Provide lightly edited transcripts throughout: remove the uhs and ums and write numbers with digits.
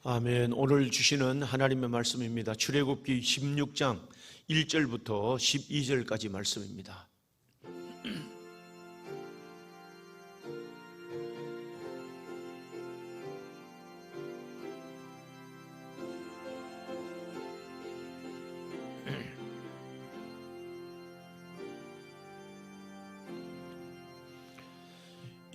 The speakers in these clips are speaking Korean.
아멘. 오늘 주시는 하나님의 말씀입니다. 출애굽기 16장 1절부터 12절까지 말씀입니다.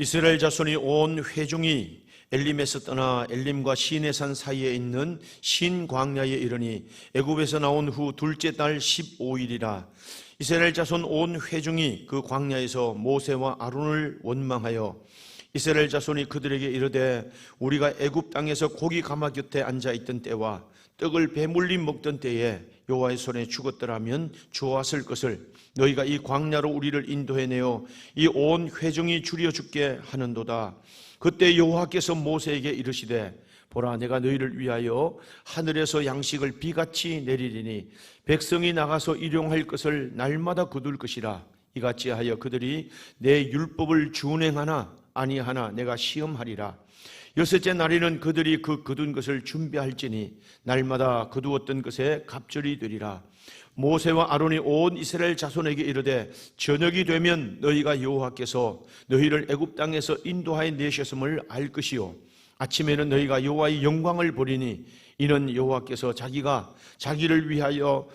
이스라엘 자손이 온 회중이 엘림에서 떠나 엘림과 시내산 사이에 있는 신 광야에 이르니 애굽에서 나온 후 둘째 달 15일이라. 이스라엘 자손 온 회중이 그 광야에서 모세와 아론을 원망하여 이스라엘 자손이 그들에게 이르되 우리가 애굽 땅에서 고기 가마 곁에 앉아 있던 때와 떡을 배물리 먹던 때에 여호와의 손에 죽었더라면 좋았을 것을 너희가 이 광야로 우리를 인도해내어 이 온 회중이 줄여 죽게 하는도다. 그때 여호와께서 모세에게 이르시되 보라, 내가 너희를 위하여 하늘에서 양식을 비같이 내리리니 백성이 나가서 일용할 것을 날마다 거둘 것이라. 이같이 하여 그들이 내 율법을 준행하나 아니하나 내가 시험하리라. 여섯째 날에는 그들이 그 거둔 것을 준비할지니 날마다 거두었던 것에 갑절이 되리라. 모세와 아론이 온 이스라엘 자손에게 이르되 저녁이 되면 너희가 여호와께서 너희를 애굽 땅에서 인도하여 내셨음을 알 것이요 아침에는 너희가 여호와의 영광을 보리니 이는 여호와께서 자기가 자기를 위하여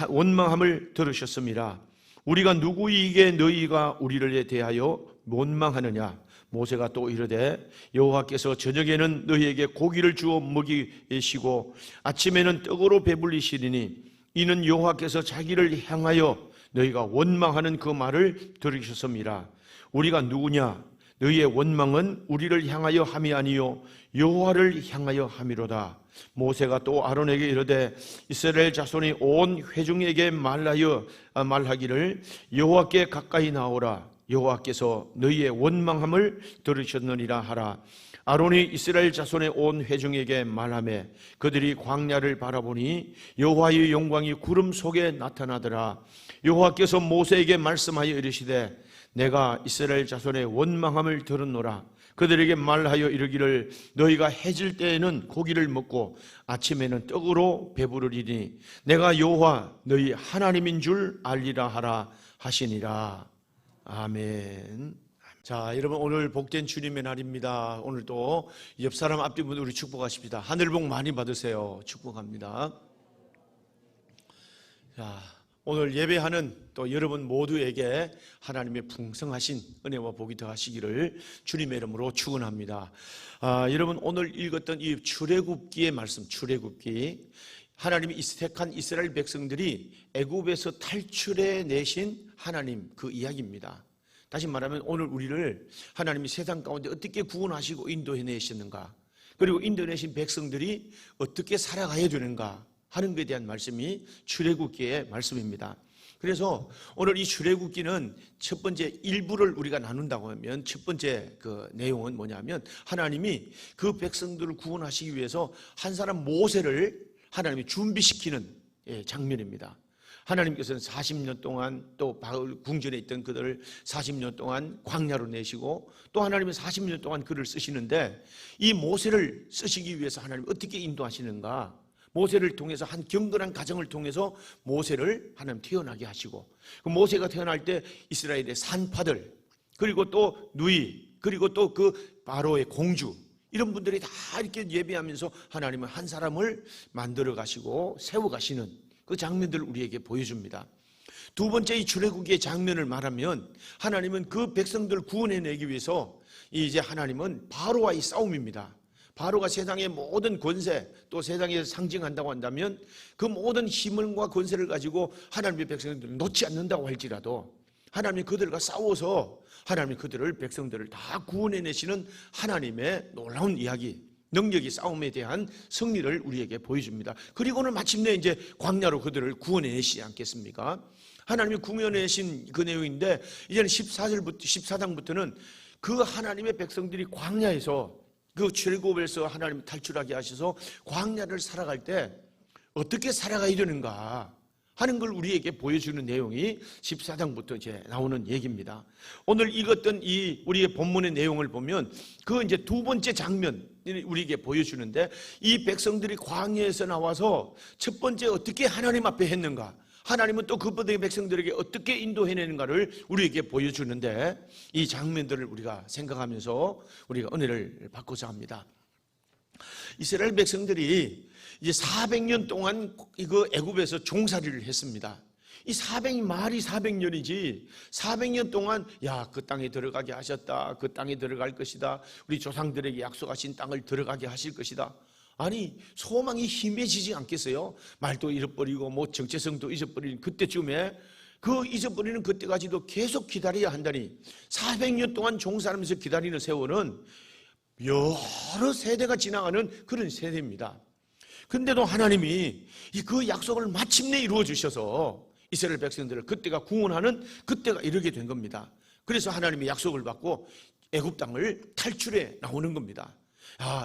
원망함을 들으셨음이라. 우리가 누구이기에 너희가 우리를 대하여 원망하느냐. 모세가 또 이르되 여호와께서 저녁에는 너희에게 고기를 주어 먹이시고 아침에는 떡으로 배불리시리니 이는 여호와께서 자기를 향하여 너희가 원망하는 그 말을 들으셨음이라. 우리가 누구냐? 너희의 원망은 우리를 향하여 함이 아니요 여호와를 향하여 함이로다. 모세가 또 아론에게 이르되 이스라엘 자손이 온 회중에게 말하기를 여호와께 가까이 나오라. 여호와께서 너희의 원망함을 들으셨느니라 하라. 아론이 이스라엘 자손의 온 회중에게 말하매 그들이 광야를 바라보니 여호와의 영광이 구름 속에 나타나더라. 여호와께서 모세에게 말씀하여 이르시되 내가 이스라엘 자손의 원망함을 들었노라. 그들에게 말하여 이르기를 너희가 해질 때에는 고기를 먹고 아침에는 떡으로 배부르리니 내가 여호와 너희 하나님인 줄 알리라 하라 하시니라. 아멘. 자, 여러분, 오늘 복된 주님의 날입니다. 오늘도 옆 사람 앞뒤 분들 우리 축복하십시다. 하늘 복 많이 받으세요. 축복합니다. 자, 오늘 예배하는 또 여러분 모두에게 하나님의 풍성하신 은혜와 복이 더하시기를 주님의 이름으로 축원합니다. 여러분, 오늘 읽었던 이 출애굽기의 말씀, 출애굽기, 하나님이 택한 이스라엘 백성들이 애굽에서 탈출해 내신 하나님 그 이야기입니다. 다시 말하면 오늘 우리를 하나님이 세상 가운데 어떻게 구원하시고 인도해내시는가, 그리고 인도해내신 백성들이 어떻게 살아가야 되는가 하는 것에 대한 말씀이 출애굽기의 말씀입니다. 그래서 오늘 이 출애굽기는 첫 번째 일부를 우리가 나눈다고 하면 첫 번째 그 내용은 뭐냐면 하나님이 그 백성들을 구원하시기 위해서 한 사람 모세를 하나님이 준비시키는 장면입니다. 하나님께서는 40년 동안 또 바울 궁전에 있던 그들을 40년 동안 광야로 내시고 또 하나님은 40년 동안 그를 쓰시는데 이 모세를 쓰시기 위해서 하나님이 어떻게 인도하시는가, 모세를 통해서 한 경건한 가정을 통해서 모세를 하나님 태어나게 하시고 그 모세가 태어날 때 이스라엘의 산파들 그리고 또 누이 그리고 또 그 바로의 공주 이런 분들이 다 이렇게 예배하면서 하나님은 한 사람을 만들어 가시고 세워 가시는 그 장면들을 우리에게 보여줍니다. 두 번째 이 출애굽기의 장면을 말하면 하나님은 그 백성들을 구원해내기 위해서 이제 하나님은 바로와의 싸움입니다. 바로가 세상의 모든 권세 또 세상에 상징한다고 한다면 그 모든 힘과 권세를 가지고 하나님의 백성들을 놓지 않는다고 할지라도 하나님이 그들과 싸워서 하나님이 그들을 백성들을 다 구원해내시는 하나님의 놀라운 이야기, 능력이 싸움에 대한 승리를 우리에게 보여줍니다. 그리고는 마침내 이제 광야로 그들을 구원해내시지 않겠습니까? 하나님이 구원해내신 그 내용인데 이제는 14장부터는 그 하나님의 백성들이 광야에서 그 출애굽에서 하나님 탈출하게 하셔서 광야를 살아갈 때 어떻게 살아가야 되는가 하는 걸 우리에게 보여주는 내용이 14장부터 이제 나오는 얘기입니다. 오늘 읽었던 이 우리의 본문의 내용을 보면 그 이제 두 번째 장면, 우리에게 보여주는데, 이 백성들이 광야에서 나와서 첫 번째 어떻게 하나님 앞에 했는가, 하나님은 또 그 백성들에게 어떻게 인도해내는가를 우리에게 보여주는데, 이 장면들을 우리가 생각하면서 우리가 은혜를 받고자 합니다. 이스라엘 백성들이 이제 400년 동안 이거 애굽에서 종살이를 했습니다. 이 400, 말이 400년이지 400년 동안 그 땅에 들어가게 하셨다, 그 땅에 들어갈 것이다, 우리 조상들에게 약속하신 땅을 들어가게 하실 것이다. 아니, 소망이 희미해지지 않겠어요? 말도 잃어버리고 뭐 정체성도 잊어버리는 그때쯤에, 그 잊어버리는 그때까지도 계속 기다려야 한다니, 400년 동안 종살이하면서 기다리는 세월은 여러 세대가 지나가는 그런 세대입니다. 그런데도 하나님이 그 약속을 마침내 이루어 주셔서 이스라엘 백성들을 그때가 구원하는 그때가 이르게 된 겁니다. 그래서 하나님이 약속을 받고 애굽 땅을 탈출해 나오는 겁니다.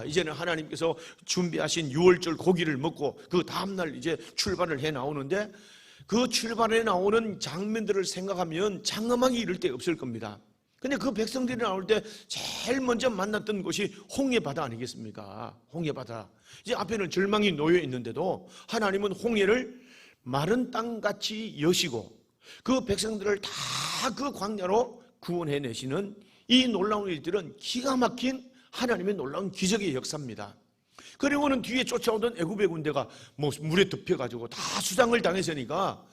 이제는 하나님께서 준비하신 유월절 고기를 먹고 그 다음날 이제 출발을 해 나오는데, 그 출발해 나오는 장면들을 생각하면 장엄하게 이를 데 없을 겁니다. 근데 그 백성들이 나올 때 제일 먼저 만났던 곳이 홍해바다 아니겠습니까? 홍해바다. 이제 앞에는 절망이 놓여 있는데도 하나님은 홍해를 마른 땅같이 여시고 그 백성들을 다 그 광야로 구원해내시는 이 놀라운 일들은 기가 막힌 하나님의 놀라운 기적의 역사입니다. 그리고는 뒤에 쫓아오던 애굽의 군대가 뭐 물에 덮여가지고 다 수상을 당했으니까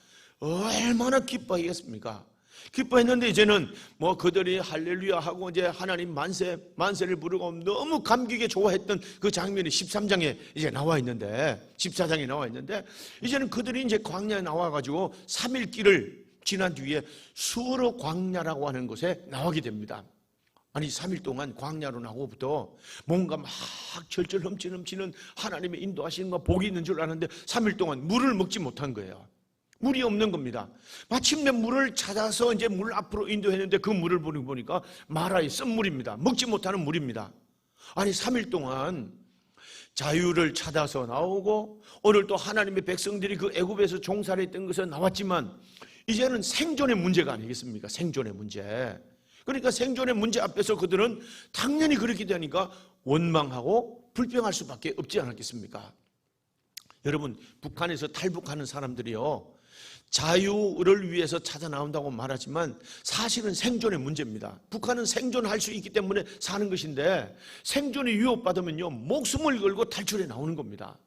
얼마나 기뻐하겠습니까? 기뻐했는데 이제는 뭐 그들이 할렐루야 하고 이제 하나님 만세를 부르고 너무 감격에 좋아했던 그 장면이 13장에 이제 나와 있는데, 14장에 나와 있는데, 이제는 그들이 이제 광야에 나와가지고 3일 길을 지난 뒤에 수르 광야라고 하는 곳에 나오게 됩니다. 아니, 3일 동안 광야로 나오고부터 뭔가 막 절절 넘치는 하나님의 인도하시는 거 복이 있는 줄 아는데 3일 동안 물을 먹지 못한 거예요. 물이 없는 겁니다. 마침내 물을 찾아서 이제 물 앞으로 인도했는데 그 물을 보니까 마라의 쓴물입니다. 먹지 못하는 물입니다. 아니, 3일 동안 자유를 찾아서 나오고 오늘 또 하나님의 백성들이 그 애굽에서 종살이했던 것은 나왔지만 이제는 생존의 문제가 아니겠습니까? 생존의 문제. 그러니까 생존의 문제 앞에서 그들은 당연히 그렇게 되니까 원망하고 불평할 수밖에 없지 않았겠습니까? 여러분, 북한에서 탈북하는 사람들이요, 자유를 위해서 찾아 나온다고 말하지만 사실은 생존의 문제입니다. 북한은 생존할 수 있기 때문에 사는 것인데, 생존이 위협받으면요 목숨을 걸고 탈출해 나오는 겁니다.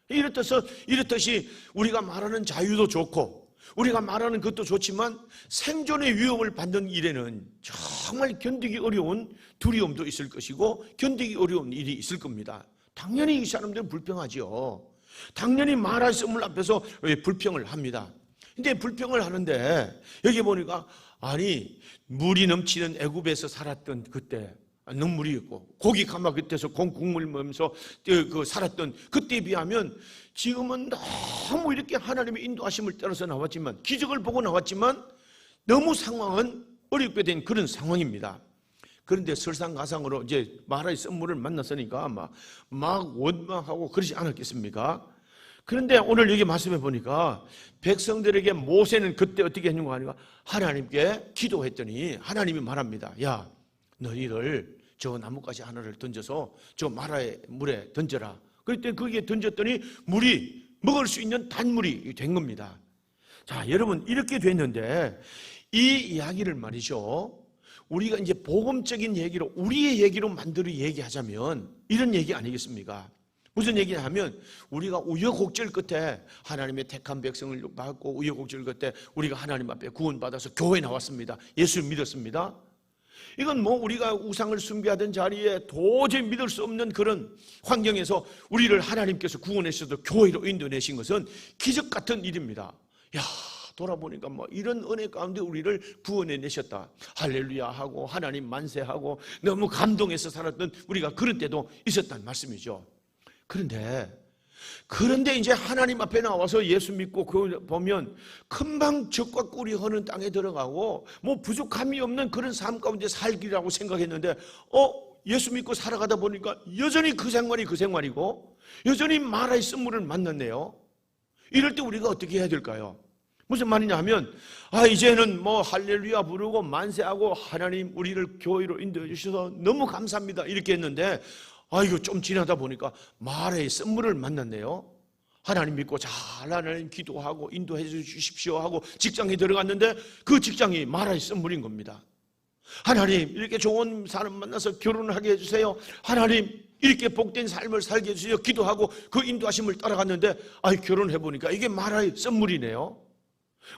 이렇듯이 우리가 말하는 자유도 좋고 우리가 말하는 것도 좋지만 생존의 위협을 받는 일에는 정말 견디기 어려운 두려움도 있을 것이고 견디기 어려운 일이 있을 겁니다. 당연히 이 사람들은 불평하죠. 당연히 말할 씀을 앞에서 불평을 합니다. 근데 불평을 하는데 여기 보니까, 아니, 물이 넘치는 애굽에서 살았던 그때 눈물이 있고 고기 가마 곁에서 국물 먹으면서 살았던 그때에 비하면 지금은 너무 이렇게 하나님의 인도하심을 따라서 나왔지만, 기적을 보고 나왔지만 너무 상황은 어렵게 된 그런 상황입니다. 그런데 설상가상으로 이제 마라의 썬물을 만났으니까 막 원망하고 그러지 않았겠습니까? 그런데 오늘 여기 말씀해 보니까 백성들에게 모세는 그때 어떻게 했는가 하니까 하나님께 기도했더니 하나님이 말합니다. 야, 너희를 저 나뭇가지 하나를 던져서 저 마라의 물에 던져라. 그랬더니 거기에 던졌더니 물이 먹을 수 있는 단물이 된 겁니다. 자, 여러분, 이렇게 됐는데 이 이야기를 말이죠, 우리가 이제 복음적인 얘기로, 우리의 얘기로 만들어 얘기하자면 이런 얘기 아니겠습니까? 무슨 얘기냐 하면, 우리가 우여곡절 끝에 하나님의 택한 백성을 받고 우여곡절 끝에 우리가 하나님 앞에 구원받아서 교회에 나왔습니다. 예수를 믿었습니다. 이건 뭐 우리가 우상을 숭배하던 자리에 도저히 믿을 수 없는 그런 환경에서 우리를 하나님께서 구원하셔서 교회로 인도내신 것은 기적 같은 일입니다. 야, 돌아보니까 뭐 이런 은혜 가운데 우리를 구원해내셨다, 할렐루야 하고 하나님 만세하고 너무 감동해서 살았던 우리가 그런 때도 있었다는 말씀이죠. 그런데 이제 하나님 앞에 나와서 예수 믿고 보면 금방 적과 꿀이 흐르는 땅에 들어가고 뭐 부족함이 없는 그런 삶 가운데 살기라고 생각했는데 예수 믿고 살아가다 보니까 여전히 그 생활이고 여전히 마라의 썬물을 만났네요. 이럴 때 우리가 어떻게 해야 될까요? 무슨 말이냐 하면, 이제는 뭐 할렐루야 부르고 만세하고 하나님 우리를 교회로 인도해 주셔서 너무 감사합니다 이렇게 했는데, 이거 좀 지나다 보니까 마라의 썬물을 만났네요. 하나님 믿고 잘 하나님 기도하고 인도해 주십시오 하고 직장에 들어갔는데 그 직장이 마라의 썬물인 겁니다. 하나님 이렇게 좋은 사람 만나서 결혼하게 해주세요. 하나님 이렇게 복된 삶을 살게 해주세요. 기도하고 그 인도하심을 따라갔는데 결혼해보니까 이게 마라의 썬물이네요.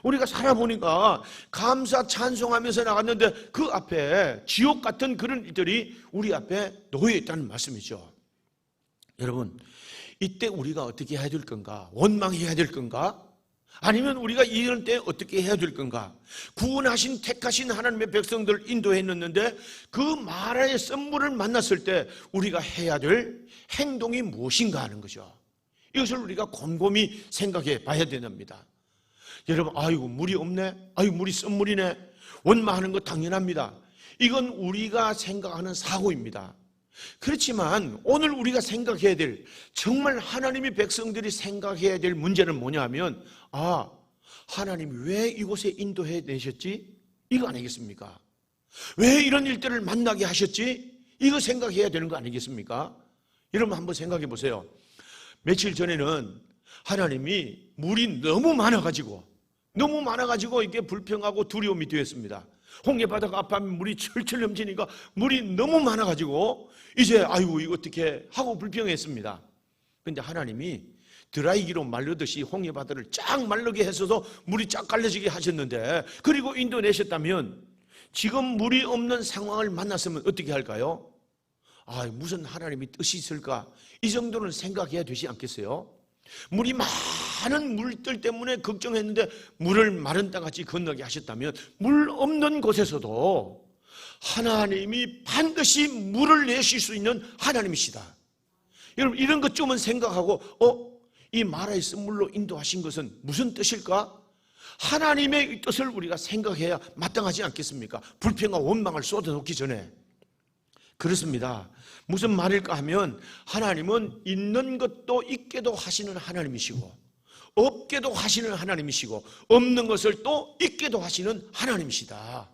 우리가 살아보니까 감사 찬송하면서 나갔는데 그 앞에 지옥 같은 그런 일들이 우리 앞에 놓여 있다는 말씀이죠. 여러분, 이때 우리가 어떻게 해야 될 건가? 원망해야 될 건가? 아니면 우리가 이런 때 어떻게 해야 될 건가? 구원하신 택하신 하나님의 백성들을 인도했는데 그 마라의 썬물을 만났을 때 우리가 해야 될 행동이 무엇인가 하는 거죠. 이것을 우리가 곰곰이 생각해 봐야 됩니다. 여러분, 아이고 물이 없네, 아이고 물이 썬물이네, 원망하는 거 당연합니다. 이건 우리가 생각하는 사고입니다. 그렇지만 오늘 우리가 생각해야 될, 정말 하나님의 백성들이 생각해야 될 문제는 뭐냐 하면, 하나님이 왜 이곳에 인도해 내셨지? 이거 아니겠습니까? 왜 이런 일들을 만나게 하셨지? 이거 생각해야 되는 거 아니겠습니까? 여러분 한번 생각해 보세요. 며칠 전에는 하나님이 물이 너무 많아가지고 이게 불평하고 두려움이 되었습니다. 홍해바다가 앞하면 물이 철철 넘치니까 물이 너무 많아가지고 이제 이거 어떻게 하고 불평했습니다. 그런데 하나님이 드라이기로 말르듯이 홍해바다를 쫙 말르게 해서도 물이 쫙 갈라지게 하셨는데, 그리고 인도내셨다면 지금 물이 없는 상황을 만났으면 어떻게 할까요? 무슨 하나님이 뜻이 있을까? 이 정도는 생각해야 되지 않겠어요? 물이 많은 물들 때문에 걱정했는데 물을 마른 땅같이 건너게 하셨다면 물 없는 곳에서도 하나님이 반드시 물을 내실 수 있는 하나님이시다. 여러분 이런 것 좀은 생각하고 이 마라의 썬물로 인도하신 것은 무슨 뜻일까? 하나님의 뜻을 우리가 생각해야 마땅하지 않겠습니까? 불평과 원망을 쏟아놓기 전에. 그렇습니다. 무슨 말일까 하면 하나님은 있는 것도 있게도 하시는 하나님이시고 없게도 하시는 하나님이시고 없는 것을 또 있게도 하시는 하나님이시다.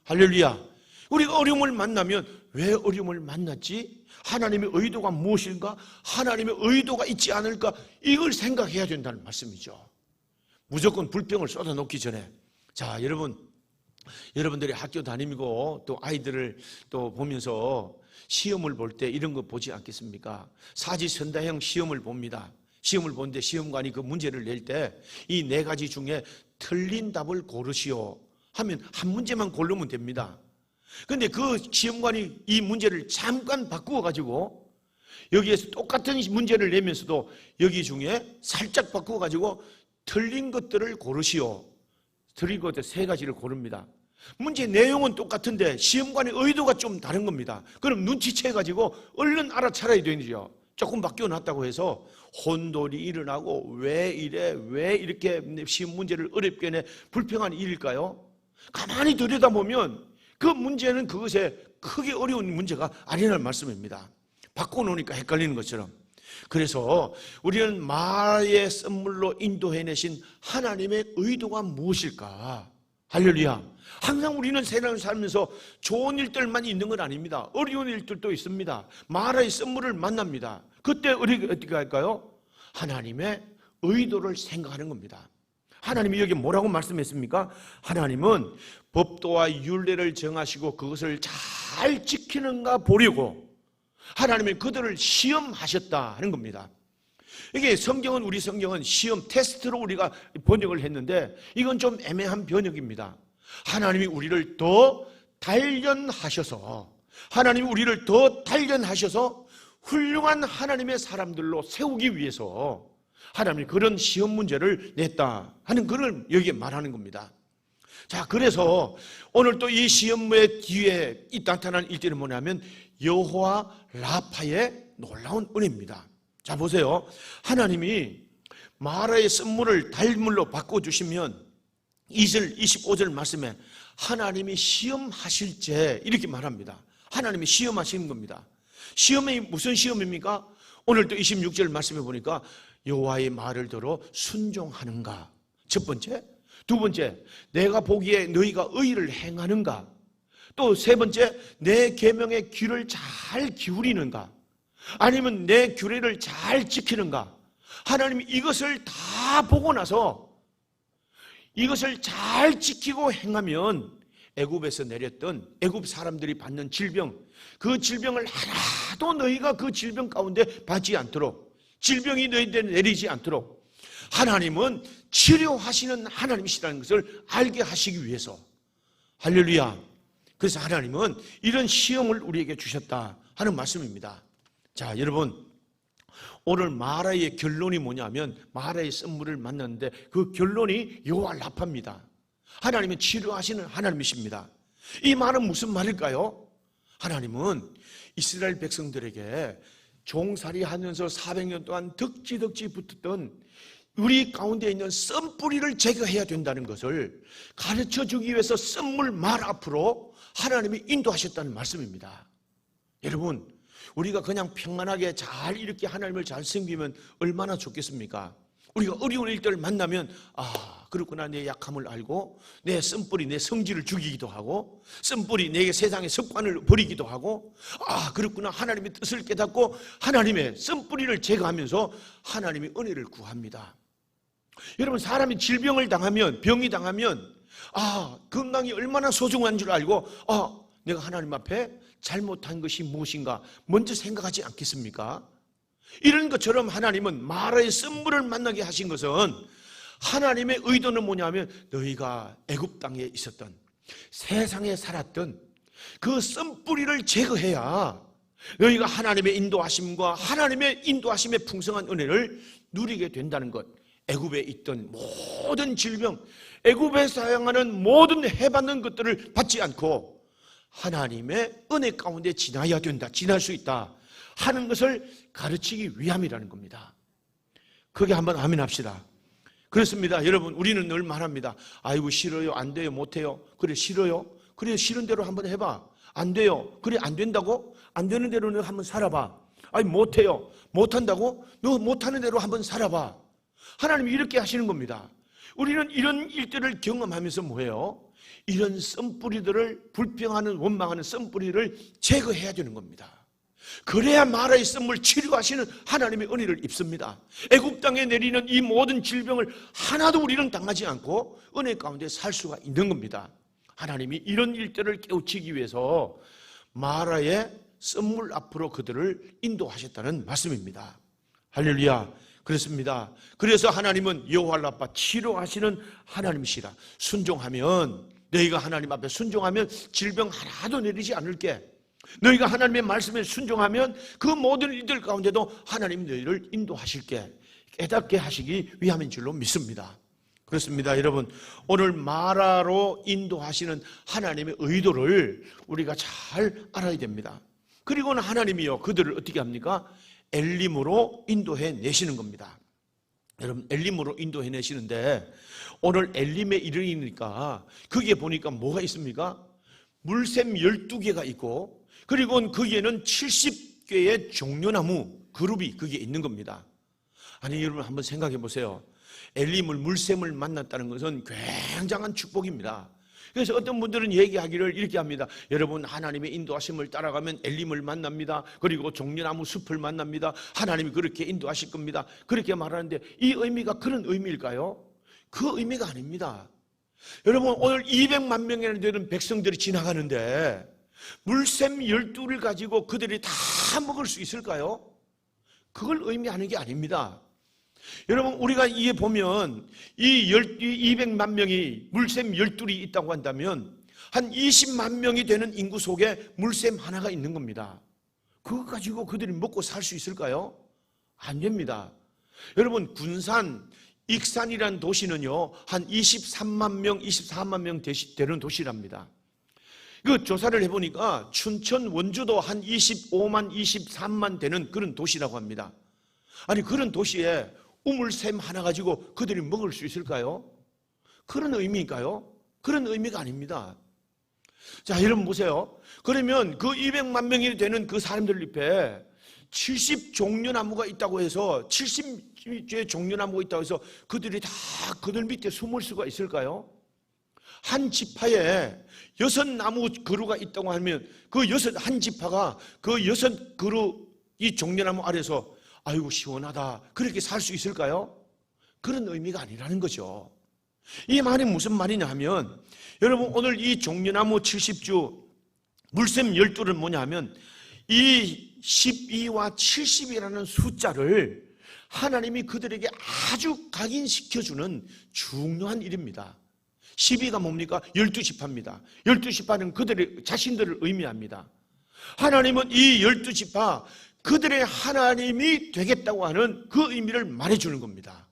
할렐루야. 우리가 어려움을 만나면 왜 어려움을 만났지? 하나님의 의도가 무엇인가? 하나님의 의도가 있지 않을까? 이걸 생각해야 된다는 말씀이죠. 무조건 불평을 쏟아놓기 전에. 자, 여러분들이 학교 다니고 또 아이들을 또 보면서 시험을 볼 때 이런 거 보지 않겠습니까? 사지선다형 시험을 봅니다. 시험을 보는데 시험관이 그 문제를 낼 때 이 네 가지 중에 틀린 답을 고르시오 하면 한 문제만 고르면 됩니다. 그런데 그 시험관이 이 문제를 잠깐 바꾸어 가지고 여기에서 똑같은 문제를 내면서도 여기 중에 살짝 바꾸어 가지고 틀린 것들을 고르시오. 틀린 것들 세 가지를 고릅니다. 문제 내용은 똑같은데 시험관의 의도가 좀 다른 겁니다. 그럼 눈치채가지고 얼른 알아차려야 되죠. 조금 바뀌어놨다고 해서 혼돈이 일어나고 왜 이래, 왜 이렇게 시험 문제를 어렵게 내, 불평한 일일까요? 가만히 들여다보면 그 문제는 그것에 크게 어려운 문제가 아니라는 말씀입니다. 바꿔놓으니까 헷갈리는 것처럼. 그래서 우리는 마라의 썬물로 인도해내신 하나님의 의도가 무엇일까? 할렐루야. 항상 우리는 세상을 살면서 좋은 일들만 있는 건 아닙니다. 어려운 일들도 있습니다. 마라의 썬물을 만납니다. 그때 우리가 어떻게 할까요? 하나님의 의도를 생각하는 겁니다. 하나님이 여기 뭐라고 말씀했습니까? 하나님은 법도와 율례를 정하시고 그것을 잘 지키는가 보려고 하나님이 그들을 시험하셨다 하는 겁니다. 이게 우리 성경은 시험 테스트로 우리가 번역을 했는데 이건 좀 애매한 번역입니다. 하나님이 우리를 더 단련하셔서 훌륭한 하나님의 사람들로 세우기 위해서 하나님이 그런 시험 문제를 냈다 하는 그걸 여기에 말하는 겁니다. 자, 그래서 오늘 또 이 시험의 뒤에 나타난 일들이 뭐냐면 여호와 라파의 놀라운 은혜입니다. 자, 보세요. 하나님이 마라의 썬물을 달물로 바꿔주시면 25절 말씀에 하나님이 시험하실 때 이렇게 말합니다. 하나님이 시험하시는 겁니다. 시험이 무슨 시험입니까? 오늘 또 26절 말씀에 보니까 여호와의 말을 들어 순종하는가? 첫 번째. 두 번째, 내가 보기에 너희가 의를 행하는가? 또 세 번째, 내 계명의 귀를 잘 기울이는가? 아니면 내 규례를 잘 지키는가? 하나님이 이것을 다 보고 나서 이것을 잘 지키고 행하면 애굽에서 내렸던 애굽 사람들이 받는 질병, 그 질병을 하나도 너희가 그 질병 가운데 받지 않도록, 질병이 너희한테 내리지 않도록 하나님은 치료하시는 하나님이시라는 것을 알게 하시기 위해서, 할렐루야. 그래서 하나님은 이런 시험을 우리에게 주셨다 하는 말씀입니다. 자, 여러분, 오늘 마라의 결론이 뭐냐면 마라의 썸물을 만났는데 그 결론이 여호와 라파입니다. 하나님은 치료하시는 하나님이십니다. 이 말은 무슨 말일까요? 하나님은 이스라엘 백성들에게 종살이 하면서 400년 동안 덕지 붙었던 우리 가운데 있는 썸뿌리를 제거해야 된다는 것을 가르쳐주기 위해서 썸물 말 앞으로 하나님이 인도하셨다는 말씀입니다. 여러분, 우리가 그냥 평안하게 잘 이렇게 하나님을 잘 섬기면 얼마나 좋겠습니까? 우리가 어려운 일들을 만나면 그렇구나, 내 약함을 알고 내 썸뿌리, 내 성질을 죽이기도 하고 썸뿌리, 내게 세상의 습관을 버리기도 하고 그렇구나, 하나님의 뜻을 깨닫고 하나님의 썸뿌리를 제거하면서 하나님의 은혜를 구합니다. 여러분, 사람이 질병을 당하면, 병이 당하면 건강이 얼마나 소중한 줄 알고 내가 하나님 앞에 잘못한 것이 무엇인가 먼저 생각하지 않겠습니까? 이런 것처럼 하나님은 마라의 썸물을 만나게 하신 것은 하나님의 의도는 뭐냐면 너희가 애굽 땅에 있었던, 세상에 살았던 그 썸뿌리를 제거해야 너희가 하나님의 인도하심과 하나님의 인도하심의 풍성한 은혜를 누리게 된다는 것. 애굽에 있던 모든 질병, 애굽에 사용하는 모든 해받는 것들을 받지 않고 하나님의 은혜 가운데 지나야 된다, 지날 수 있다 하는 것을 가르치기 위함이라는 겁니다. 그게 한번 아멘 합시다. 그렇습니다. 여러분, 우리는 늘 말합니다. 아이고 싫어요, 안 돼요, 못해요. 그래, 싫어요? 그래, 싫은 대로 한번 해봐. 안 돼요. 그래, 안 된다고? 안 되는 대로 너 한번 살아봐. 아니, 못해요. 못한다고? 너 못하는 대로 한번 살아봐. 하나님이 이렇게 하시는 겁니다. 우리는 이런 일들을 경험하면서 뭐예요? 이런 썸뿌리들을, 불평하는, 원망하는 썸뿌리를 제거해야 되는 겁니다. 그래야 마라의 썸을 치료하시는 하나님의 은혜를 입습니다. 애굽 땅에 내리는 이 모든 질병을 하나도 우리는 당하지 않고 은혜 가운데 살 수가 있는 겁니다. 하나님이 이런 일들을 깨우치기 위해서 마라의 썸물 앞으로 그들을 인도하셨다는 말씀입니다. 할렐루야. 그렇습니다. 그래서 하나님은 여호와 라파, 치료하시는 하나님이시라. 순종하면, 너희가 하나님 앞에 순종하면 질병 하나도 내리지 않을게. 너희가 하나님의 말씀에 순종하면 그 모든 일들 가운데도 하나님 너희를 인도하실게, 깨닫게 하시기 위함인 줄로 믿습니다. 그렇습니다. 여러분, 오늘 마라로 인도하시는 하나님의 의도를 우리가 잘 알아야 됩니다. 그리고는 하나님이요, 그들을 어떻게 합니까? 엘림으로 인도해 내시는 겁니다. 여러분, 엘림으로 인도해 내시는데 오늘 엘림에 이르니까 거기에 보니까 뭐가 있습니까? 물샘 12개가 있고, 그리고 거기에는 70개의 종려나무 그룹이 거기에 있는 겁니다. 아니, 여러분 한번 생각해 보세요. 엘림을, 물샘을 만났다는 것은 굉장한 축복입니다. 그래서 어떤 분들은 얘기하기를 이렇게 합니다. 여러분, 하나님의 인도하심을 따라가면 엘림을 만납니다. 그리고 종려나무 숲을 만납니다. 하나님이 그렇게 인도하실 겁니다. 그렇게 말하는데 이 의미가 그런 의미일까요? 그 의미가 아닙니다. 여러분, 오늘 200만 명이나 되는 백성들이 지나가는데 물샘 12를 가지고 그들이 다 먹을 수 있을까요? 그걸 의미하는 게 아닙니다. 여러분, 우리가 이에 보면 이 200만 명이 물샘 12이 있다고 한다면 한 20만 명이 되는 인구 속에 물샘 하나가 있는 겁니다. 그거 가지고 그들이 먹고 살 수 있을까요? 안 됩니다. 여러분, 군산, 익산이라는 도시는요 한 23만 명, 24만 명 되는 도시랍니다. 그 조사를 해보니까 춘천, 원주도 한 25만, 23만 되는 그런 도시라고 합니다. 아니, 그런 도시에 우물샘 하나 가지고 그들이 먹을 수 있을까요? 그런 의미일까요? 그런 의미가 아닙니다. 자, 여러분 보세요. 그러면 그 200만 명이 되는 그 사람들 옆에 70종려나무가 있다고 해서 70개의 종려나무가 있다고 해서 그들이 다 그들 밑에 숨을 수가 있을까요? 한 지파에 6 나무 그루가 있다고 하면 그 한 지파가 그 6 그루 이 종려나무 아래서 아이고 시원하다 그렇게 살 수 있을까요? 그런 의미가 아니라는 거죠. 이 말이 무슨 말이냐 하면, 여러분 오늘 이 종려나무 70주 물샘 12는 뭐냐 하면, 이 12와 70이라는 숫자를 하나님이 그들에게 아주 각인시켜주는 중요한 일입니다. 12가 뭡니까? 12지파입니다. 12지파는 그들의 자신들을 의미합니다. 하나님은 이 12지파 그들의 하나님이 되겠다고 하는 그 의미를 말해주는 겁니다.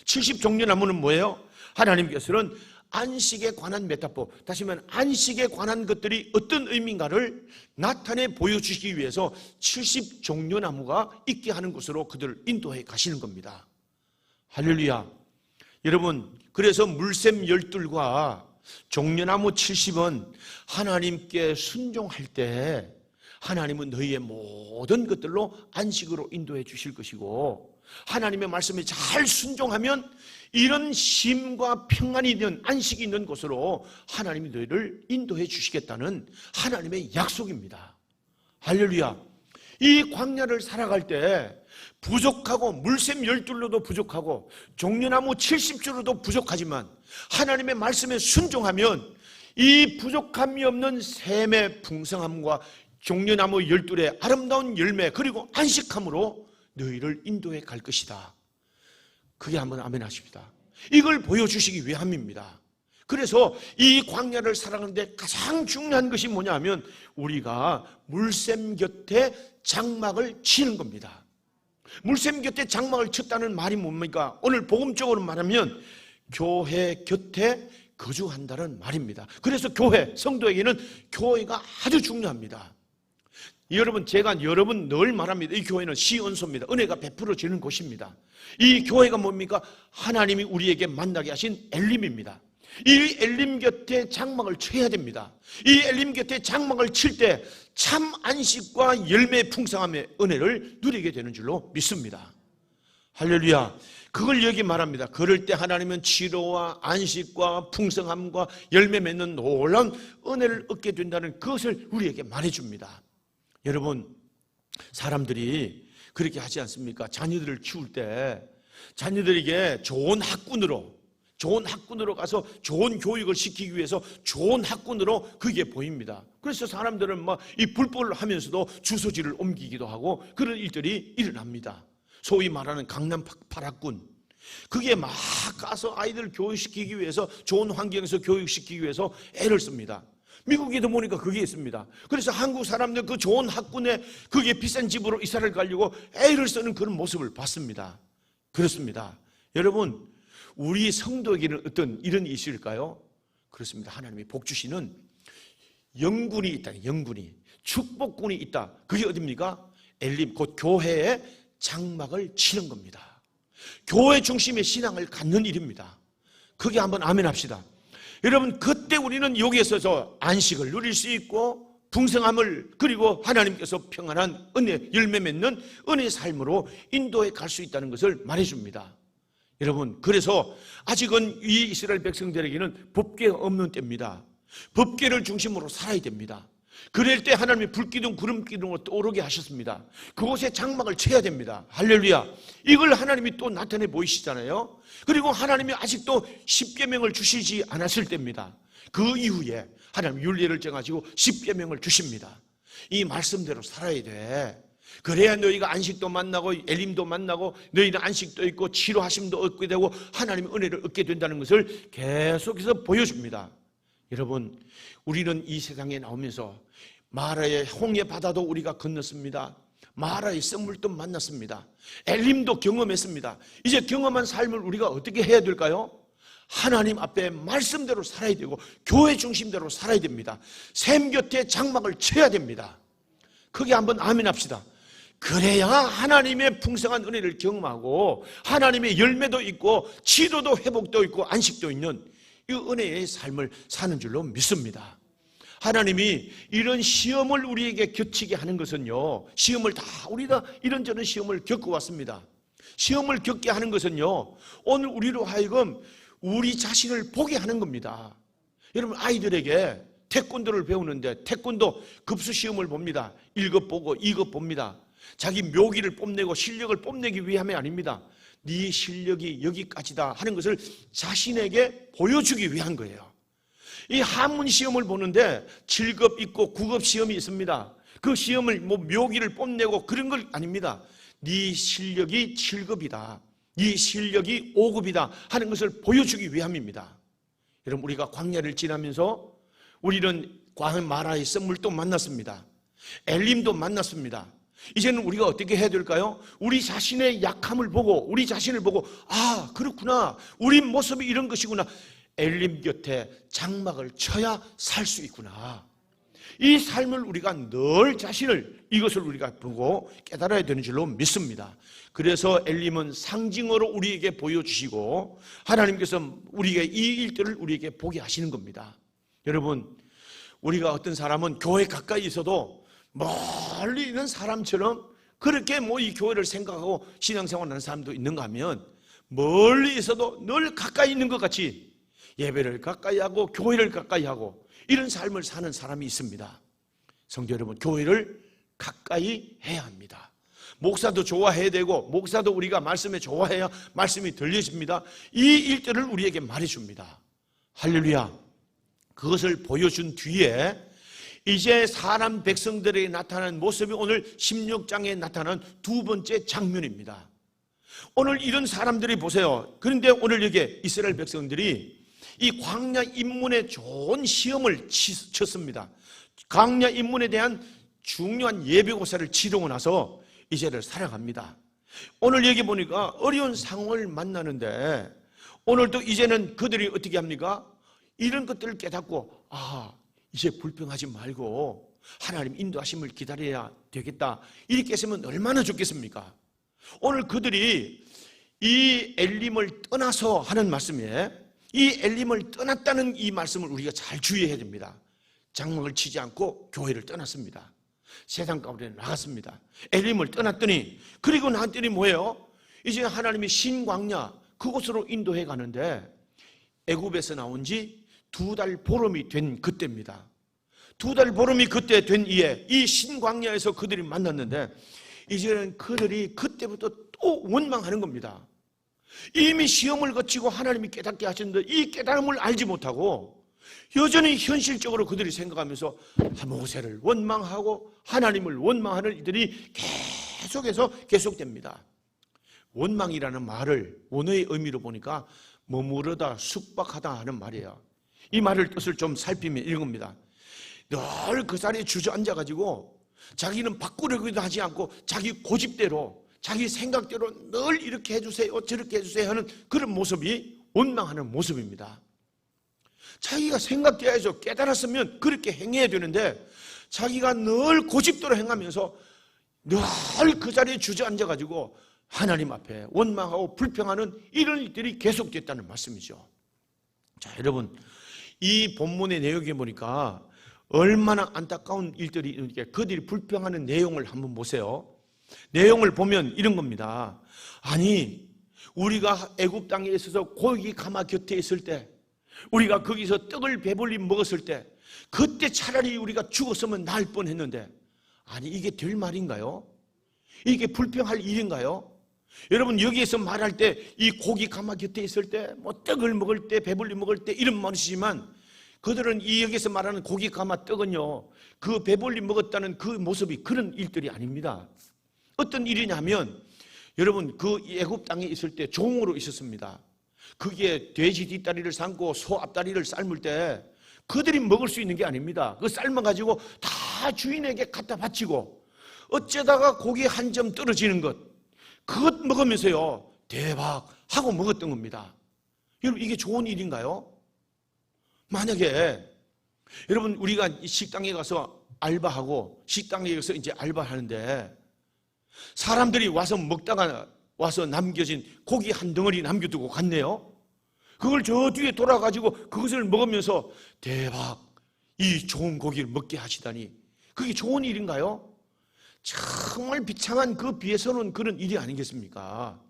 70종려나무는 뭐예요? 하나님께서는 안식에 관한 메타포, 다시 말하면 안식에 관한 것들이 어떤 의미인가를 나타내 보여주시기 위해서 70종려나무가 있게 하는 곳으로 그들을 인도해 가시는 겁니다. 할렐루야. 여러분, 그래서 물샘 12과 종려나무 70은 하나님께 순종할 때 하나님은 너희의 모든 것들로 안식으로 인도해 주실 것이고, 하나님의 말씀에 잘 순종하면 이런 쉼과 평안이 있는 안식이 있는 곳으로 하나님이 너희를 인도해 주시겠다는 하나님의 약속입니다. 할렐루야. 이 광야를 살아갈 때 부족하고 물샘 12로도 부족하고 종려나무 70주로도 부족하지만 하나님의 말씀에 순종하면 이 부족함이 없는 샘의 풍성함과 종려나무 12의 아름다운 열매 그리고 안식함으로 너희를 인도해 갈 것이다. 그게 한번 아멘 하십니다. 이걸 보여주시기 위함입니다. 그래서 이 광야를 살아가는데 가장 중요한 것이 뭐냐 하면 우리가 물샘 곁에 장막을 치는 겁니다. 물샘 곁에 장막을 쳤다는 말이 뭡니까? 오늘 복음적으로 말하면 교회 곁에 거주한다는 말입니다. 그래서 교회, 성도에게는 교회가 아주 중요합니다. 여러분, 제가 여러분 늘 말합니다. 이 교회는 시은소입니다. 은혜가 베풀어지는 곳입니다. 이 교회가 뭡니까? 하나님이 우리에게 만나게 하신 엘림입니다. 이 엘림 곁에 장막을 쳐야 됩니다. 이 엘림 곁에 장막을 칠 때 참 안식과 열매의 풍성함의 은혜를 누리게 되는 줄로 믿습니다. 할렐루야. 그걸 여기 말합니다. 그럴 때 하나님은 치료와 안식과 풍성함과 열매 맺는 놀라운 은혜를 얻게 된다는 그것을 우리에게 말해줍니다. 여러분, 사람들이 그렇게 하지 않습니까? 자녀들을 키울 때 자녀들에게 좋은 학군으로 가서 좋은 교육을 시키기 위해서 좋은 학군으로 그게 보입니다. 그래서 사람들은 막 이 불법을 하면서도 주소지를 옮기기도 하고 그런 일들이 일어납니다. 소위 말하는 강남 8학군. 그게 막 가서 아이들 교육시키기 위해서 좋은 환경에서 교육시키기 위해서 애를 씁니다. 미국에도 보니까 그게 있습니다. 그래서 한국 사람들 그 좋은 학군에 그게 비싼 집으로 이사를 가려고 애를 쓰는 그런 모습을 봤습니다. 그렇습니다. 여러분, 우리 성도에게는 어떤 이런 이슈일까요? 그렇습니다. 하나님이 복 주시는 영군이 있다. 영군이, 축복군이 있다. 그게 어딥니까? 엘림, 곧 교회의 장막을 치는 겁니다. 교회 중심의 신앙을 갖는 일입니다. 그게 한번 아멘 합시다. 여러분, 그때 우리는 여기에서 안식을 누릴 수 있고 풍성함을, 그리고 하나님께서 평안한 은혜, 열매 맺는 은혜의 삶으로 인도해 갈 수 있다는 것을 말해줍니다. 여러분, 그래서 아직은 이 이스라엘 백성들에게는 법궤가 없는 때입니다. 법궤를 중심으로 살아야 됩니다. 그럴 때 하나님이 불기둥 구름기둥으로 떠오르게 하셨습니다. 그곳에 장막을 쳐야 됩니다. 할렐루야. 이걸 하나님이 또 나타내 보이시잖아요. 그리고 하나님이 아직도 십계명을 주시지 않았을 때입니다. 그 이후에 하나님 율례를 정하시고 십계명을 주십니다. 이 말씀대로 살아야 돼. 그래야 너희가 안식도 만나고 엘림도 만나고 너희는 안식도 있고 치료하심도 얻게 되고 하나님의 은혜를 얻게 된다는 것을 계속해서 보여줍니다. 여러분, 우리는 이 세상에 나오면서 마라의 홍해 바다도 우리가 건넜습니다. 마라의 썸물도 만났습니다. 엘림도 경험했습니다. 이제 경험한 삶을 우리가 어떻게 해야 될까요? 하나님 앞에 말씀대로 살아야 되고 교회 중심대로 살아야 됩니다. 샘 곁에 장막을 쳐야 됩니다. 크게 한번 아멘 합시다. 그래야 하나님의 풍성한 은혜를 경험하고 하나님의 열매도 있고 치료도 회복도 있고 안식도 있는 이 은혜의 삶을 사는 줄로 믿습니다. 하나님이 이런 시험을 우리에게 겹치게 하는 것은요, 시험을 우리가 이런저런 시험을 겪어왔습니다. 시험을 겪게 하는 것은요, 오늘 우리로 하여금 우리 자신을 보게 하는 겁니다. 여러분, 아이들에게 태권도를 배우는데 태권도 급수 시험을 봅니다. 1급 보고 2급 봅니다. 자기 묘기를 뽐내고 실력을 뽐내기 위함이 아닙니다. 네 실력이 여기까지다 하는 것을 자신에게 보여주기 위한 거예요. 이 한문 시험을 보는데 7급 있고 9급 시험이 있습니다. 그 시험을 묘기를 뽐내고 그런 걸 아닙니다. 네 실력이 7급이다, 네 실력이 5급이다 하는 것을 보여주기 위함입니다. 여러분, 우리가 광야를 지나면서 우리는 마라의 썸물도 만났습니다. 엘림도 만났습니다. 이제는 우리가 어떻게 해야 될까요? 우리 자신의 약함을 보고, 우리 자신을 보고, 아, 그렇구나, 우리 모습이 이런 것이구나, 엘림 곁에 장막을 쳐야 살 수 있구나, 이 삶을 우리가 늘 자신을, 이것을 우리가 보고 깨달아야 되는 줄로 믿습니다. 그래서 엘림은 상징으로 우리에게 보여주시고 하나님께서 우리에게 이 일들을 우리에게 보게 하시는 겁니다. 여러분, 우리가 어떤 사람은 교회 가까이 있어도 멀리 있는 사람처럼 그렇게 이 교회를 생각하고 신앙생활 하는 사람도 있는가 하면, 멀리 있어도 늘 가까이 있는 것 같이 예배를 가까이 하고 교회를 가까이 하고 이런 삶을 사는 사람이 있습니다. 성도 여러분, 교회를 가까이 해야 합니다. 목사도 좋아해야 되고, 목사도 우리가 말씀에 좋아해야 말씀이 들려집니다. 이 일들을 우리에게 말해줍니다. 할렐루야. 그것을 보여준 뒤에 이제 사람 백성들에게 나타난 모습이 오늘 16장에 나타난 두 번째 장면입니다. 오늘 이런 사람들이 보세요. 그런데 오늘 여기 이스라엘 백성들이 이 광야 입문에 좋은 시험을 쳤습니다. 광야 입문에 대한 중요한 예비고사를 치르고 나서 이제를 살아갑니다. 오늘 여기 보니까 어려운 상황을 만나는데, 오늘도 이제는 그들이 어떻게 합니까? 이런 것들을 깨닫고, 아, 이제 불평하지 말고 하나님 인도하심을 기다려야 되겠다, 이렇게 했으면 얼마나 좋겠습니까? 오늘 그들이 이 엘림을 떠나서 하는 말씀에, 이 엘림을 떠났다는 이 말씀을 우리가 잘 주의해야 됩니다. 장막을 치지 않고 교회를 떠났습니다. 세상 가운데 나갔습니다. 엘림을 떠났더니, 그리고 나왔더니 뭐예요? 이제 하나님이 신광야 그곳으로 인도해 가는데, 애굽에서 나온 지 2달 보름이 된 그때입니다. 2달 보름이 그때 된 이에 이 신광야에서 그들이 만났는데, 이제는 그들이 그때부터 또 원망하는 겁니다. 이미 시험을 거치고 하나님이 깨닫게 하셨는데 이 깨달음을 알지 못하고 여전히 현실적으로 그들이 생각하면서 모세를 원망하고 하나님을 원망하는 이들이 계속됩니다. 원망이라는 말을 원어의 의미로 보니까 머무르다, 숙박하다 하는 말이에요. 이 말을 뜻을 좀 살피면 이겁니다. 늘 그 자리에 주저앉아가지고 자기는 바꾸려고도 하지 않고 자기 고집대로, 자기 생각대로 늘 이렇게 해주세요, 저렇게 해주세요 하는 그런 모습이 원망하는 모습입니다. 자기가 생각해야죠. 깨달았으면 그렇게 행해야 되는데 자기가 늘 고집대로 행하면서 늘 그 자리에 주저앉아가지고 하나님 앞에 원망하고 불평하는 이런 일들이 계속됐다는 말씀이죠. 자, 여러분, 이 본문의 내용에 보니까 얼마나 안타까운 일들이 있는지, 그들이 불평하는 내용을 한번 보세요. 내용을 보면 이런 겁니다. 아니, 우리가 애굽 땅에 있어서 고기 가마 곁에 있을 때, 우리가 거기서 떡을 배불리 먹었을 때, 그때 차라리 우리가 죽었으면 나을 뻔했는데, 아니, 이게 될 말인가요? 이게 불평할 일인가요? 여러분, 여기에서 말할 때 이 고기 가마 곁에 있을 때, 떡을 먹을 때, 배불리 먹을 때 이런 말이지만, 그들은 이 여기서 말하는 고기 가마 떡은요, 그 배불리 먹었다는 그 모습이 그런 일들이 아닙니다. 어떤 일이냐면, 여러분, 그 애굽 땅에 있을 때 종으로 있었습니다. 그게 돼지 뒷다리를 삶고 소 앞다리를 삶을 때 그들이 먹을 수 있는 게 아닙니다. 그 삶아가지고 다 주인에게 갖다 바치고, 어쩌다가 고기 한 점 떨어지는 것, 그것 먹으면서요, 대박 하고 먹었던 겁니다. 여러분, 이게 좋은 일인가요? 만약에 여러분, 우리가 식당에 가서 알바하고, 식당에 가서 이제 알바하는데 사람들이 와서 먹다가 와서 남겨진 고기 한 덩어리 남겨두고 갔네요. 그걸 저 뒤에 돌아가지고 그것을 먹으면서 대박, 이 좋은 고기를 먹게 하시다니, 그게 좋은 일인가요? 정말 비참한 그 비에서는 그런 일이 아니겠습니까?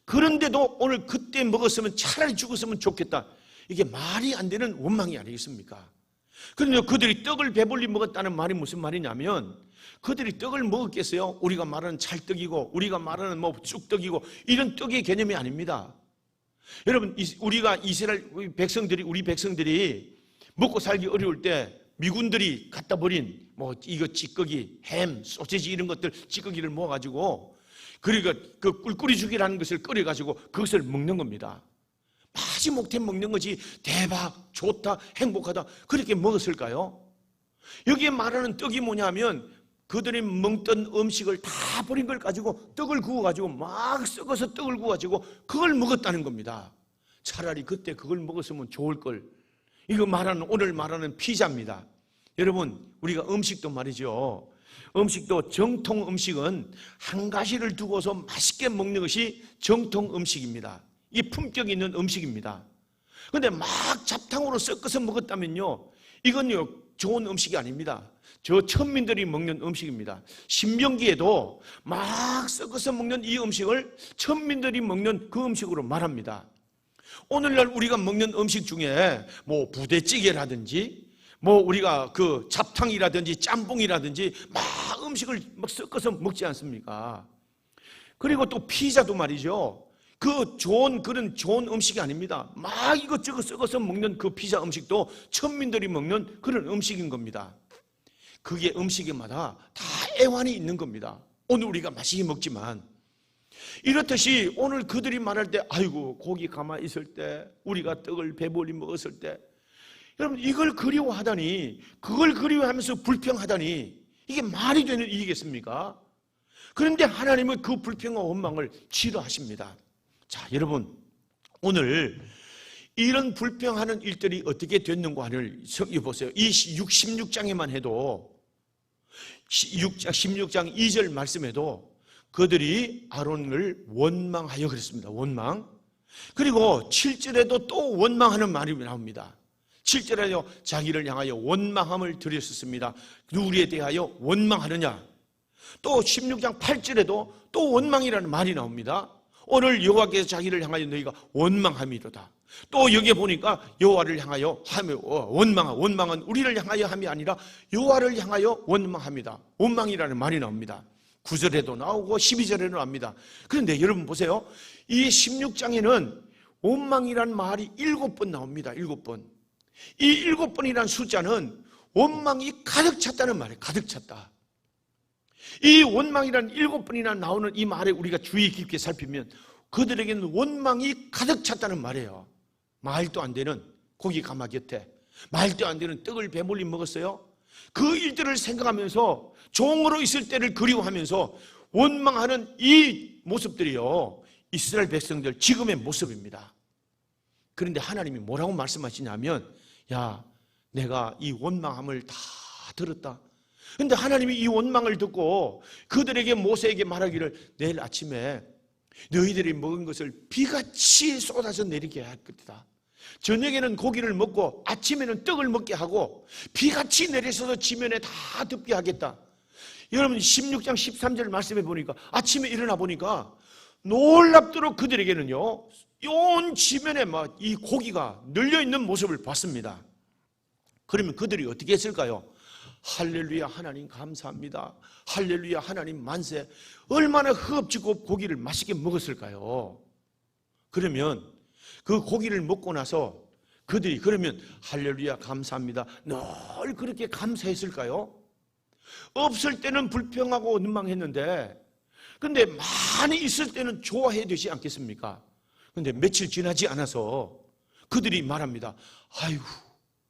그런데도 오늘 그때 먹었으면 차라리 죽었으면 좋겠다, 이게 말이 안 되는 원망이 아니겠습니까? 그런데 그들이 떡을 배불리 먹었다는 말이 무슨 말이냐면, 그들이 떡을 먹었겠어요? 우리가 말하는 찰떡이고 우리가 말하는 뭐 쑥떡이고 이런 떡의 개념이 아닙니다. 여러분, 우리가 이스라엘 우리 백성들이 먹고 살기 어려울 때 미군들이 갖다 버린 뭐 이거 찌꺼기, 햄, 소시지 이런 것들 찌꺼기를 모아가지고 그러니까 그 꿀꿀이죽이라는 것을 끓여가지고 그것을 먹는 겁니다. 마지못해 먹는 것이 대박, 좋다, 행복하다 그렇게 먹었을까요? 여기에 말하는 떡이 뭐냐면 그들이 먹던 음식을 다 버린 걸 가지고 떡을 구워가지고 막 썩어서 떡을 구워가지고 그걸 먹었다는 겁니다. 차라리 그때 그걸 먹었으면 좋을 걸. 이거 오늘 말하는 피자입니다. 여러분, 우리가 음식도 말이죠. 음식도 정통 음식은 한 가지를 두고서 맛있게 먹는 것이 정통 음식입니다. 이게 품격 있는 음식입니다. 그런데 막 잡탕으로 섞어서 먹었다면요, 이건요 좋은 음식이 아닙니다. 저 천민들이 먹는 음식입니다. 신명기에도 막 섞어서 먹는 이 음식을 천민들이 먹는 그 음식으로 말합니다. 오늘날 우리가 먹는 음식 중에 뭐 부대찌개라든지 뭐 우리가 그 잡탕이라든지 짬뽕이라든지 막 음식을 막 섞어서 먹지 않습니까? 그리고 또 피자도 말이죠. 그런 좋은 음식이 아닙니다. 막 이것저것 섞어서 먹는 그 피자 음식도 천민들이 먹는 그런 음식인 겁니다. 그게 음식마다 다 애환이 있는 겁니다. 오늘 우리가 맛있게 먹지만 이렇듯이 오늘 그들이 말할 때 아이고 고기 가만히 있을 때 우리가 떡을 배불리 먹었을 때 여러분 이걸 그리워하다니 그걸 그리워하면서 불평하다니 이게 말이 되는 일이겠습니까? 그런데 하나님은 그 불평과 원망을 싫어하십니다. 자, 여러분 오늘 이런 불평하는 일들이 어떻게 됐는가를 보세요. 이 16장에만 해도 16장 2절 말씀에도 그들이 아론을 원망하여 그랬습니다. 원망. 그리고 7절에도 또 원망하는 말이 나옵니다. 7절에요 자기를 향하여 원망함을 드렸었습니다. 누구에 대하여 원망하느냐. 또 16장 8절에도 또 원망이라는 말이 나옵니다. 오늘 여호와께서 자기를 향하여 너희가 원망함이로다. 또 여기에 보니까 여호와를 향하여 원망은 우리를 향하여 함이 아니라 여호와를 향하여 원망합니다. 원망이라는 말이 나옵니다. 9절에도 나오고 12절에도 나옵니다. 그런데 여러분 보세요. 이 16장에는 원망이라는 말이 7번 나옵니다. 7번. 이 7번이라는 숫자는 원망이 가득 찼다는 말이에요. 가득 찼다. 이 원망이라는 7번이나 나오는 이 말에 우리가 주의 깊게 살피면 그들에게는 원망이 가득 찼다는 말이에요. 말도 안 되는 고기 가마 곁에 말도 안 되는 떡을 배불리 먹었어요. 그 일들을 생각하면서 종으로 있을 때를 그리워하면서 원망하는 이 모습들이요 이스라엘 백성들 지금의 모습입니다. 그런데 하나님이 뭐라고 말씀하시냐면 야 내가 이 원망함을 다 들었다. 그런데 하나님이 이 원망을 듣고 그들에게 모세에게 말하기를 내일 아침에 너희들이 먹은 것을 비같이 쏟아져 내리게 할 것이다. 저녁에는 고기를 먹고 아침에는 떡을 먹게 하고 비같이 내려서도 지면에 다 덮게 하겠다. 여러분 16장 13절 말씀해 보니까 아침에 일어나 보니까 놀랍도록 그들에게는요 온 지면에 막 이 고기가 널려있는 모습을 봤습니다. 그러면 그들이 어떻게 했을까요? 할렐루야 하나님 감사합니다. 할렐루야 하나님 만세. 얼마나 흡집고 고기를 맛있게 먹었을까요? 그러면 그 고기를 먹고 나서 그들이 그러면 할렐루야 감사합니다 늘 그렇게 감사했을까요? 없을 때는 불평하고 원망했는데 근데 많이 있을 때는 좋아해야 되지 않겠습니까? 근데 며칠 지나지 않아서 그들이 말합니다. 아이고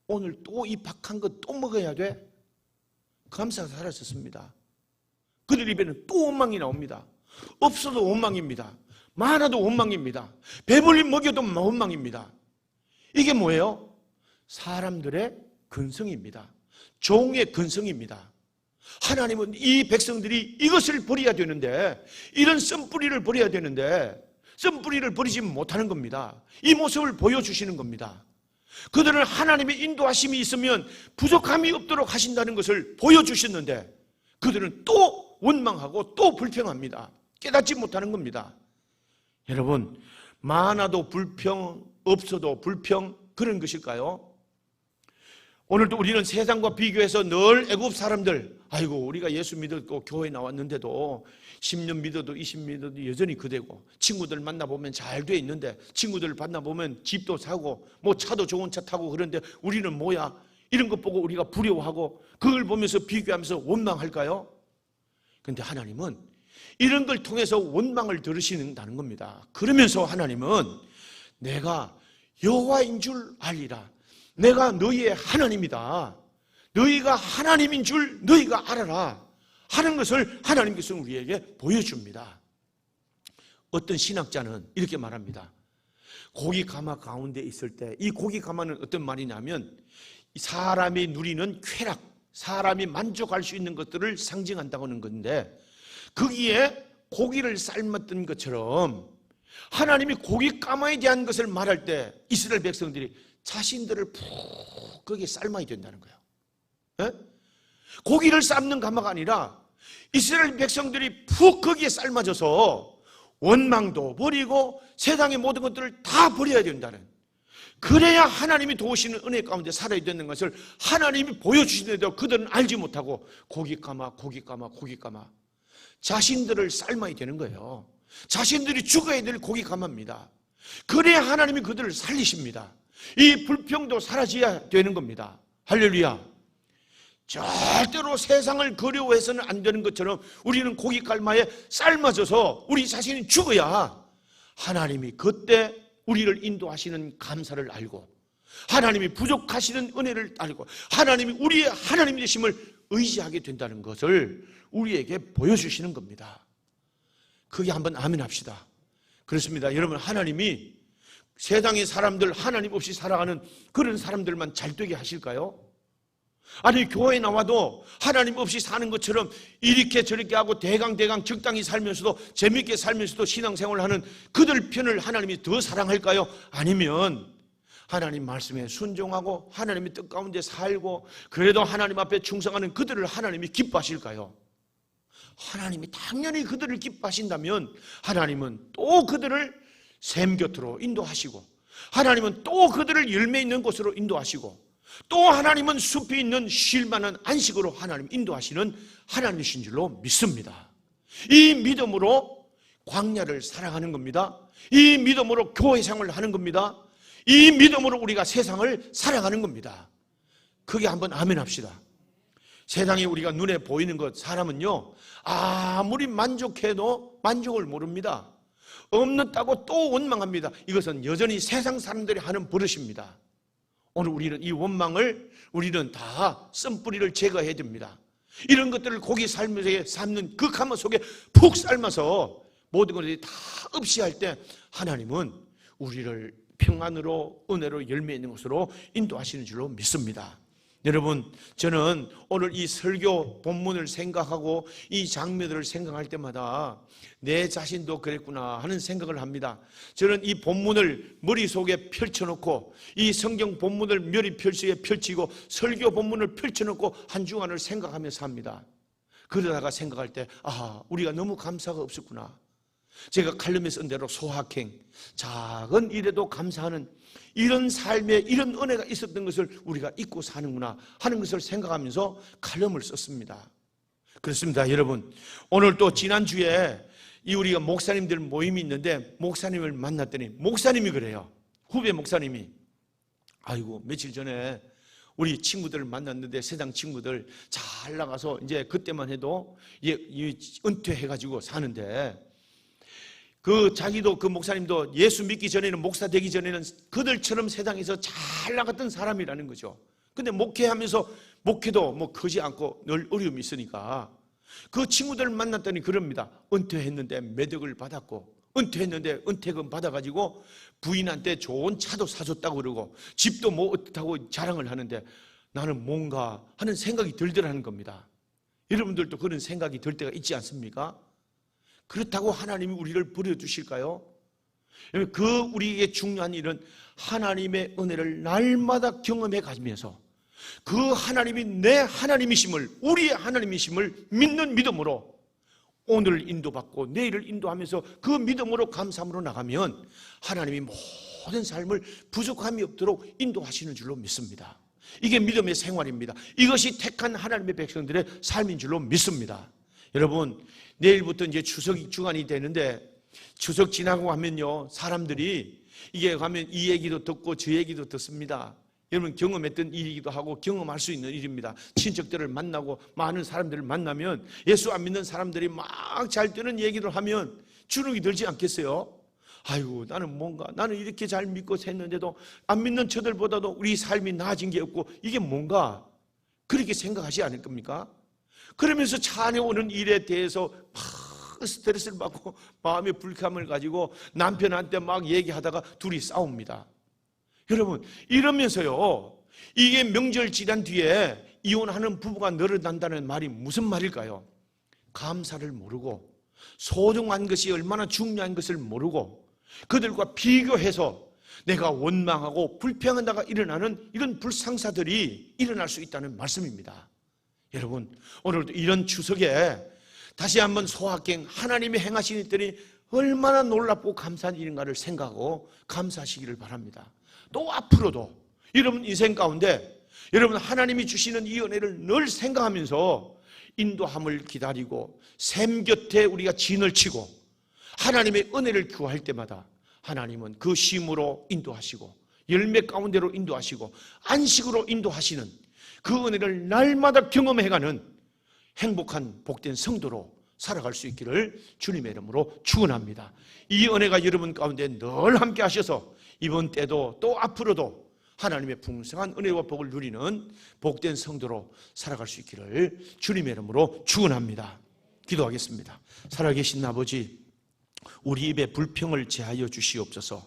오늘 또 이 박한 거 또 먹어야 돼? 감사가 사라졌습니다. 그들 입에는 또 원망이 나옵니다. 없어도 원망입니다. 많아도 원망입니다. 배불리 먹여도 원망입니다. 이게 뭐예요? 사람들의 근성입니다. 종의 근성입니다. 하나님은 이 백성들이 이것을 버려야 되는데 이런 씀뿌리를 버려야 되는데 씀뿌리를 버리지 못하는 겁니다. 이 모습을 보여주시는 겁니다. 그들은 하나님의 인도하심이 있으면 부족함이 없도록 하신다는 것을 보여주셨는데 그들은 또 원망하고 또 불평합니다. 깨닫지 못하는 겁니다. 여러분 많아도 불평 없어도 불평 그런 것일까요? 오늘도 우리는 세상과 비교해서 늘 애굽 사람들, 아이고 우리가 예수 믿었고 교회 나왔는데도 10년 믿어도 20년 믿어도 여전히 그대고, 친구들 만나보면 잘 돼 있는데, 친구들 만나보면 집도 사고 뭐 차도 좋은 차 타고, 그런데 우리는 뭐야, 이런 것 보고 우리가 부러워하고 그걸 보면서 비교하면서 원망할까요? 그런데 하나님은 이런 걸 통해서 원망을 들으시는다는 겁니다. 그러면서 하나님은 내가 여호와인 줄 알리라, 내가 너희의 하나님이다, 너희가 하나님인 줄 너희가 알아라 하는 것을 하나님께서 우리에게 보여줍니다. 어떤 신학자는 이렇게 말합니다. 고기 가마 가운데 있을 때, 이 고기 가마는 어떤 말이냐면 사람이 누리는 쾌락, 사람이 만족할 수 있는 것들을 상징한다고 하는 건데, 거기에 고기를 삶았던 것처럼 하나님이 고기 가마에 대한 것을 말할 때 이스라엘 백성들이 자신들을 푹 거기에 삶아야 된다는 거예요. 예? 고기를 삶는 가마가 아니라 이스라엘 백성들이 푹 거기에 삶아져서 원망도 버리고 세상의 모든 것들을 다 버려야 된다는, 그래야 하나님이 도우시는 은혜 가운데 살아야 되는 것을 하나님이 보여주시는데도 그들은 알지 못하고 고기 가마, 고기 가마, 고기 가마, 자신들을 삶아야 되는 거예요. 자신들이 죽어야 될 고기 가마입니다. 그래야 하나님이 그들을 살리십니다. 이 불평도 사라져야 되는 겁니다. 할렐루야. 절대로 세상을 그리워해서는 안 되는 것처럼 우리는 고기 갈마에 삶아져서 우리 자신이 죽어야 하나님이 그때 우리를 인도하시는 감사를 알고, 하나님이 부족하시는 은혜를 알고, 하나님이 우리의 하나님 되심을 의지하게 된다는 것을 우리에게 보여주시는 겁니다. 그게 한번 아멘 합시다. 그렇습니다. 여러분, 하나님이 세상의 사람들, 하나님 없이 살아가는 그런 사람들만 잘되게 하실까요? 아니, 교회에 나와도 하나님 없이 사는 것처럼 이렇게 저렇게 하고 대강 적당히 살면서도, 재밌게 살면서도 신앙생활을 하는 그들 편을 하나님이 더 사랑할까요? 아니면 하나님 말씀에 순종하고 하나님의 뜻 가운데 살고 그래도 하나님 앞에 충성하는 그들을 하나님이 기뻐하실까요? 하나님이 당연히 그들을 기뻐하신다면 하나님은 또 그들을 샘 곁으로 인도하시고, 하나님은 또 그들을 열매 있는 곳으로 인도하시고, 또 하나님은 숲이 있는 쉴만한 안식으로 하나님 인도하시는 하나님이신 줄로 믿습니다. 이 믿음으로 광야를 살아가는 겁니다. 이 믿음으로 교회 생활을 하는 겁니다. 이 믿음으로 우리가 세상을 살아가는 겁니다. 그게 한번 아멘 합시다. 세상에 우리가 눈에 보이는 것, 사람은요 아무리 만족해도 만족을 모릅니다. 없는다고 또 원망합니다. 이것은 여전히 세상 사람들이 하는 버릇입니다. 오늘 우리는 이 원망을 우리는 다 쓴뿌리를 제거해야 됩니다. 이런 것들을 고기 삶에 삶는 그 가마 속에 푹 삶아서 모든 것들이 다 없이 할 때 하나님은 우리를 평안으로 은혜로 열매 있는 것으로 인도하시는 줄로 믿습니다. 여러분, 저는 오늘 이 설교 본문을 생각하고 이 장면들을 생각할 때마다 내 자신도 그랬구나 하는 생각을 합니다. 저는 이 본문을 머릿속에 펼쳐놓고, 이 성경 본문을 머리펼치에 펼치고 설교 본문을 펼쳐놓고 한 주간을 생각하면서 삽니다. 그러다가 생각할 때 우리가 너무 감사가 없었구나. 제가 칼럼에 쓴 대로 소확행, 작은 일에도 감사하는 이런 삶에 이런 은혜가 있었던 것을 우리가 잊고 사는구나 하는 것을 생각하면서 칼럼을 썼습니다. 그렇습니다. 여러분, 오늘 또 지난주에 우리가 목사님들 모임이 있는데 목사님을 만났더니 목사님이 그래요. 후배 목사님이, 아이고 며칠 전에 우리 친구들을 만났는데 세상 친구들 잘 나가서 이제 그때만 해도 은퇴해가지고 사는데, 자기도 그 목사님도 예수 믿기 전에는, 목사 되기 전에는 그들처럼 세상에서 잘 나갔던 사람이라는 거죠. 근데 목회하면서 목회도 뭐 크지 않고 늘 어려움이 있으니까 그 친구들을 만났더니 그럽니다. 은퇴했는데 매덕을 받았고, 은퇴했는데 은퇴금 받아가지고 부인한테 좋은 차도 사줬다고 그러고 집도 뭐 어떻다고 자랑을 하는데 나는 뭔가 하는 생각이 들더라는 겁니다. 여러분들도 그런 생각이 들 때가 있지 않습니까? 그렇다고 하나님이 우리를 버려두실까요? 우리에게 중요한 일은 하나님의 은혜를 날마다 경험해 가면서 그 하나님이 내 하나님이심을, 우리의 하나님이심을 믿는 믿음으로 오늘을 인도받고 내일을 인도하면서 그 믿음으로 감사함으로 나가면 하나님이 모든 삶을 부족함이 없도록 인도하시는 줄로 믿습니다. 이게 믿음의 생활입니다. 이것이 택한 하나님의 백성들의 삶인 줄로 믿습니다. 여러분, 내일부터 이제 추석 주간이 되는데 추석 지나고 하면요, 사람들이 이게 가면 이 얘기도 듣고 저 얘기도 듣습니다. 여러분 경험했던 일이기도 하고 경험할 수 있는 일입니다. 친척들을 만나고 많은 사람들을 만나면 예수 안 믿는 사람들이 막 잘 되는 얘기를 하면 주눅이 들지 않겠어요? 아이고, 나는 이렇게 잘 믿고 샜는데도 안 믿는 저들보다도 우리 삶이 나아진 게 없고 이게 뭔가 그렇게 생각하지 않을 겁니까? 그러면서 차 안에 오는 일에 대해서 막 스트레스를 받고 마음의 불쾌함을 가지고 남편한테 막 얘기하다가 둘이 싸웁니다. 여러분, 이러면서요, 이게 명절 지난 뒤에 이혼하는 부부가 늘어난다는 말이 무슨 말일까요? 감사를 모르고 소중한 것이 얼마나 중요한 것을 모르고 그들과 비교해서 내가 원망하고 불평하다가 일어나는 이런 불상사들이 일어날 수 있다는 말씀입니다. 여러분, 오늘도 이런 추석에 다시 한번 소확행, 하나님이 행하신 일들이 얼마나 놀랍고 감사한 일인가를 생각하고 감사하시기를 바랍니다. 또 앞으로도 여러분 인생 가운데 여러분 하나님이 주시는 이 은혜를 늘 생각하면서 인도함을 기다리고 샘 곁에 우리가 진을 치고 하나님의 은혜를 구할 때마다 하나님은 그 쉼으로 인도하시고 열매 가운데로 인도하시고 안식으로 인도하시는 그 은혜를 날마다 경험해가는 행복한 복된 성도로 살아갈 수 있기를 주님의 이름으로 축원합니다. 이 은혜가 여러분 가운데 늘 함께 하셔서 이번 때도 또 앞으로도 하나님의 풍성한 은혜와 복을 누리는 복된 성도로 살아갈 수 있기를 주님의 이름으로 축원합니다. 기도하겠습니다. 살아계신 아버지, 우리 입에 불평을 제하여 주시옵소서.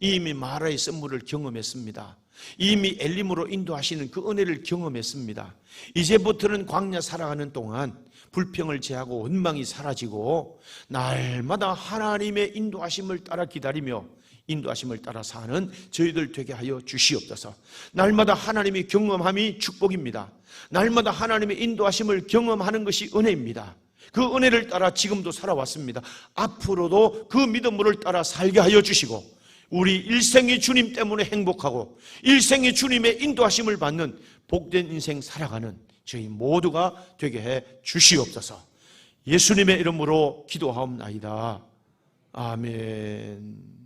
이미 마라의 선물을 경험했습니다. 이미 엘림으로 인도하시는 그 은혜를 경험했습니다. 이제부터는 광야 살아가는 동안 불평을 제하고 원망이 사라지고 날마다 하나님의 인도하심을 따라 기다리며 인도하심을 따라 사는 저희들 되게 하여 주시옵소서. 날마다 하나님의 경험함이 축복입니다. 날마다 하나님의 인도하심을 경험하는 것이 은혜입니다. 그 은혜를 따라 지금도 살아왔습니다. 앞으로도 그 믿음을 따라 살게 하여 주시고 우리 일생이 주님 때문에 행복하고 일생이 주님의 인도하심을 받는 복된 인생 살아가는 저희 모두가 되게 해 주시옵소서. 예수님의 이름으로 기도하옵나이다. 아멘.